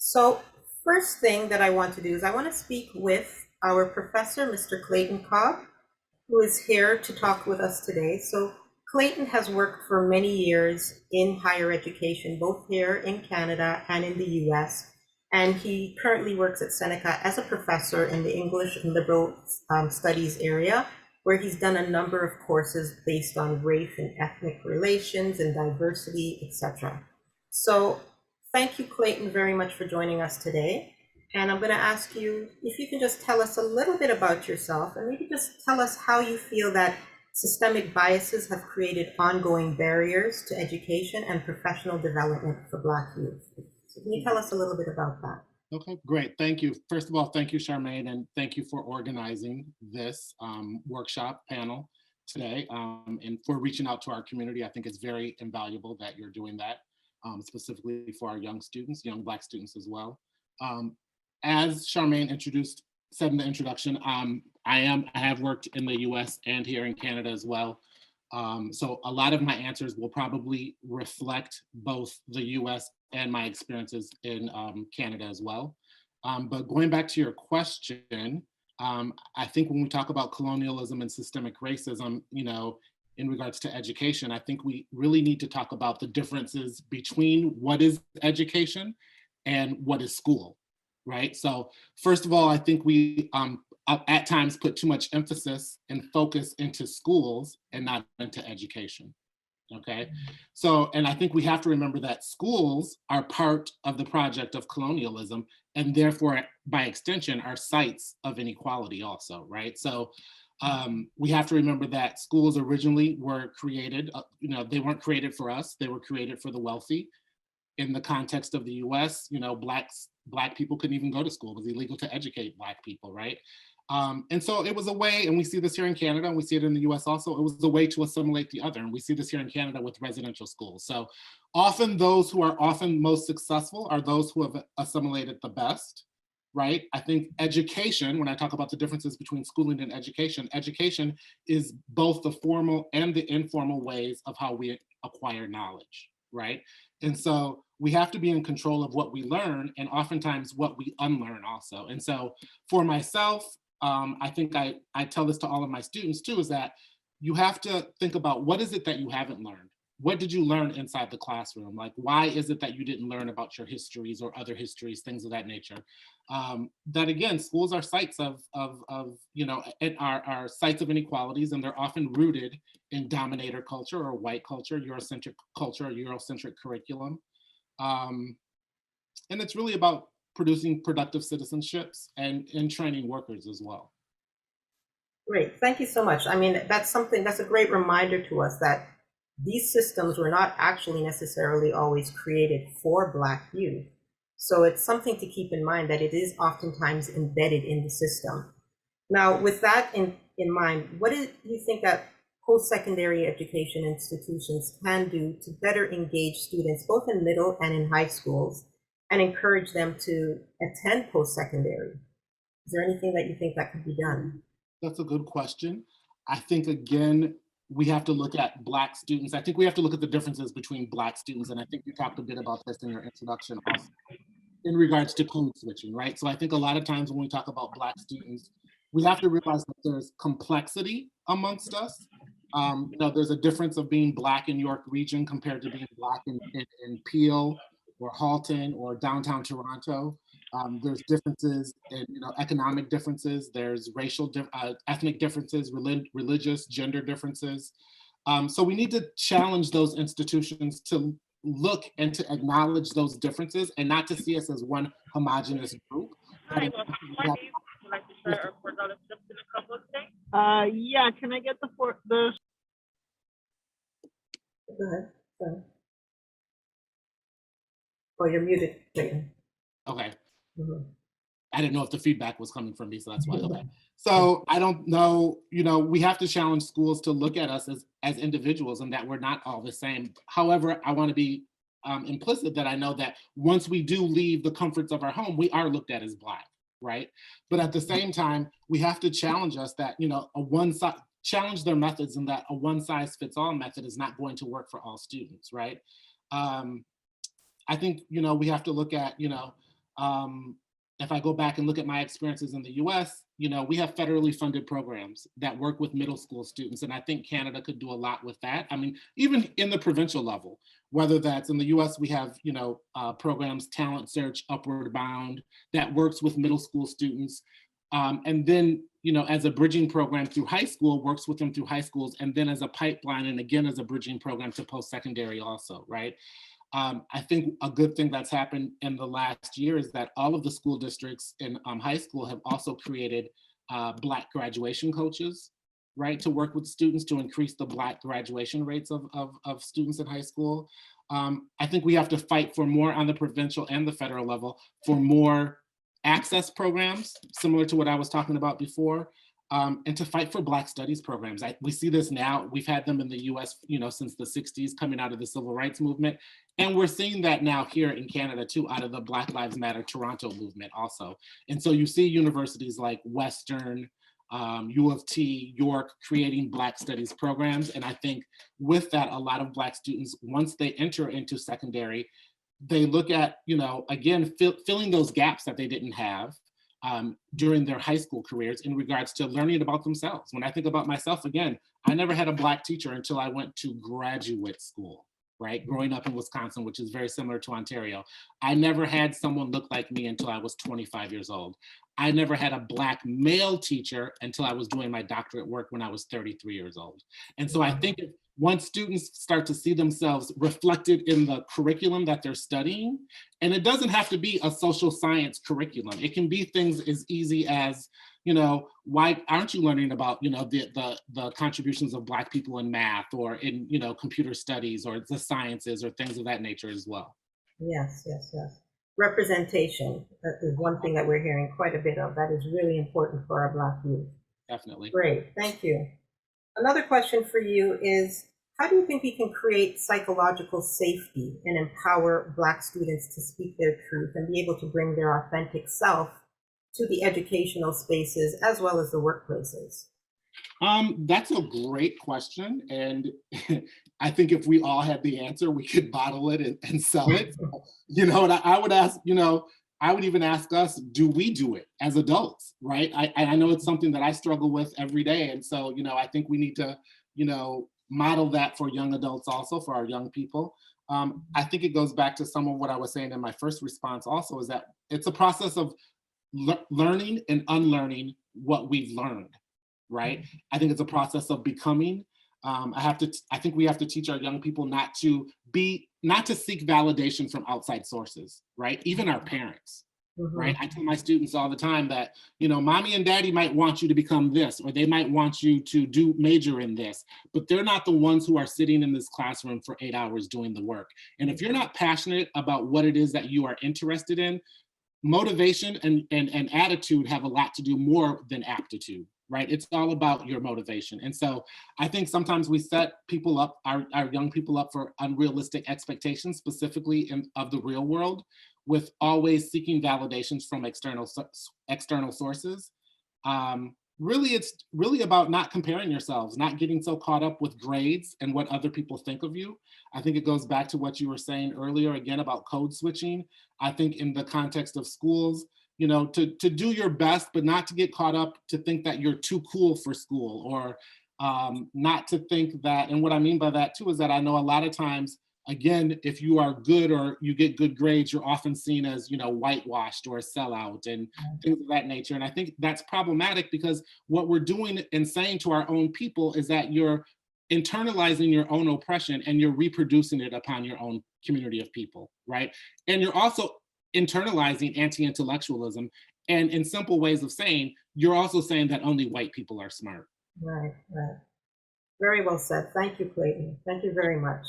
So first thing that I want to do is I want to speak with our professor, Mr. Clayton Cobb, who is here to talk with us today. So Clayton has worked for many years in higher education, both here in Canada and in the US. And he currently works at Seneca as a professor in the English and Liberal Studies area, where he's done a number of courses based on race and ethnic relations and diversity, etc. So thank you, Clayton, very much for joining us today. And I'm going to ask you if you can just tell us a little bit about yourself and maybe just tell us how you feel that systemic biases have created ongoing barriers to education and professional development for Black youth. So can you tell us a little bit about that? Okay, great. Thank you. First of all, thank you, Charmaine, and thank you for organizing this workshop panel today and for reaching out to our community. I think it's very invaluable that you're doing that, specifically for our young students, young Black students as well. As Charmaine said in the introduction, I have worked in the US and here in Canada as well. So a lot of my answers will probably reflect both the US and my experiences in Canada as well. But going back to your question, I think when we talk about colonialism and systemic racism, in regards to education, I think we really need to talk about the differences between what is education and what is school, right? So first of all, I think we at times put too much emphasis and focus into schools and not into education. Okay, so, and I think we have to remember that schools are part of the project of colonialism and therefore, by extension, are sites of inequality also, right? So we have to remember that schools originally were created, they weren't created for us, they were created for the wealthy. In the context of the US, Black people couldn't even go to school. It was illegal to educate Black people, right? And so it was a way, and we see this here in Canada, and we see it in the US also, it was a way to assimilate the other. And we see this here in Canada with residential schools. So often those who are often most successful are those who have assimilated the best, right? I think education, when I talk about the differences between schooling and education is both the formal and the informal ways of how we acquire knowledge, right? And so we have to be in control of what we learn and oftentimes what we unlearn also. And so for myself, I think I tell this to all of my students too, is that you have to think about what is it that you haven't learned? What did you learn inside the classroom? Like, why is it that you didn't learn about your histories or other histories, things of that nature? That again, schools are sites of are sites of inequalities, and they're often rooted in dominator culture or white culture, Eurocentric culture, or Eurocentric curriculum. And it's really about producing productive citizenships and training workers as well. Great, thank you so much. I mean, that's a great reminder to us that these systems were not actually necessarily always created for Black youth. So it's something to keep in mind that it is oftentimes embedded in the system. Now, with that in mind, what do you think that post-secondary education institutions can do to better engage students, both in middle and in high schools, and encourage them to attend post-secondary? Is there anything that you think that could be done? That's a good question. I think, again, we have to look at Black students. I think we have to look at the differences between Black students. And I think you talked a bit about this in your introduction also, in regards to code switching, right? So I think a lot of times when we talk about Black students, we have to realize that there's complexity amongst us. There's a difference of being Black in York region compared to being Black in Peel or Halton or downtown Toronto. There's differences in economic differences, there's racial, ethnic differences, religious, gender differences. So we need to challenge those institutions to look and to acknowledge those differences and not to see us as one homogenous group. Hi, well, would you like to share our 4 steps in a couple of things? Yeah, can I get the Go ahead. Go ahead. Oh, you're muted. Okay. Mm-hmm. I didn't know if the feedback was coming from me, so that's why. Okay. So I don't know, we have to challenge schools to look at us as individuals and that we're not all the same. However, I want to be implicit that I know that once we do leave the comforts of our home, we are looked at as Black, right? But at the same time, we have to challenge us that, challenge their methods and that a one-size-fits-all method is not going to work for all students, right? I think, we have to look at, if I go back and look at my experiences in the US, we have federally funded programs that work with middle school students. And I think Canada could do a lot with that. I mean, even in the provincial level, whether that's in the US, we have, programs, Talent Search, Upward Bound, that works with middle school students. And then, as a bridging program through high school, works with them through high schools, and then as a pipeline, and again, as a bridging program to post-secondary also, right? I think a good thing that's happened in the last year is that all of the school districts in high school have also created Black graduation coaches, right, to work with students to increase the Black graduation rates of students in high school. I think we have to fight for more on the provincial and the federal level for more access programs, similar to what I was talking about before, and to fight for Black studies programs. We see this now. We've had them in the US, since the 60s, coming out of the civil rights movement. And we're seeing that now here in Canada too, out of the Black Lives Matter Toronto movement also. And so you see universities like Western, U of T, York, creating Black studies programs. And I think with that, a lot of Black students, once they enter into secondary, they look at, again, filling those gaps that they didn't have during their high school careers in regards to learning about themselves. When I think about myself, again, I never had a Black teacher until I went to graduate school, right? Growing up in Wisconsin, which is very similar to Ontario. I never had someone look like me until I was 25 years old. I never had a Black male teacher until I was doing my doctorate work when I was 33 years old. And so I think once students start to see themselves reflected in the curriculum that they're studying, and it doesn't have to be a social science curriculum. It can be things as easy as, why aren't you learning about, the contributions of Black people in math or in, computer studies or the sciences or things of that nature as well. Yes, yes, yes. Representation is one thing that we're hearing quite a bit of. That is really important for our Black youth. Definitely. Great, thank you. Another question for you is, how do you think we can create psychological safety and empower Black students to speak their truth and be able to bring their authentic self to the educational spaces as well as the workplaces? That's a great question. And I think if we all had the answer, we could bottle it and sell it. And I would ask, I would even ask us, do we do it as adults, right? I know it's something that I struggle with every day. And so, I think we need to, model that for young adults also, for our young people. I think it goes back to some of what I was saying in my first response also, is that it's a process of learning and unlearning what we've learned, right? I think it's a process of becoming. I think we have to teach our young people not to seek validation from outside sources, right? Even our parents, right? I tell my students all the time that, mommy and daddy might want you to become this, or they might want you to major in this, but they're not the ones who are sitting in this classroom for 8 hours doing the work. And if you're not passionate about what it is that you are interested in, motivation and attitude have a lot to do more than aptitude, right? It's all about your motivation. And so I think sometimes we set people up, our young people up, for unrealistic expectations, specifically of the real world, with always seeking validations from external sources. Really, it's really about not comparing yourselves, not getting so caught up with grades and what other people think of you. I think it goes back to what you were saying earlier, again, about code switching. I think in the context of schools, to do your best, but not to get caught up to think that you're too cool for school, or not to think that, and what I mean by that too is that I know a lot of times, again, if you are good or you get good grades, you're often seen as, whitewashed or a sellout and things of that nature. And I think that's problematic, because what we're doing and saying to our own people is that you're internalizing your own oppression and you're reproducing it upon your own community of people, right? And you're also internalizing anti-intellectualism, and in simple ways of saying, you're also saying that only white people are smart. Right, right. Very well said. Thank you, Clayton. Thank you very much.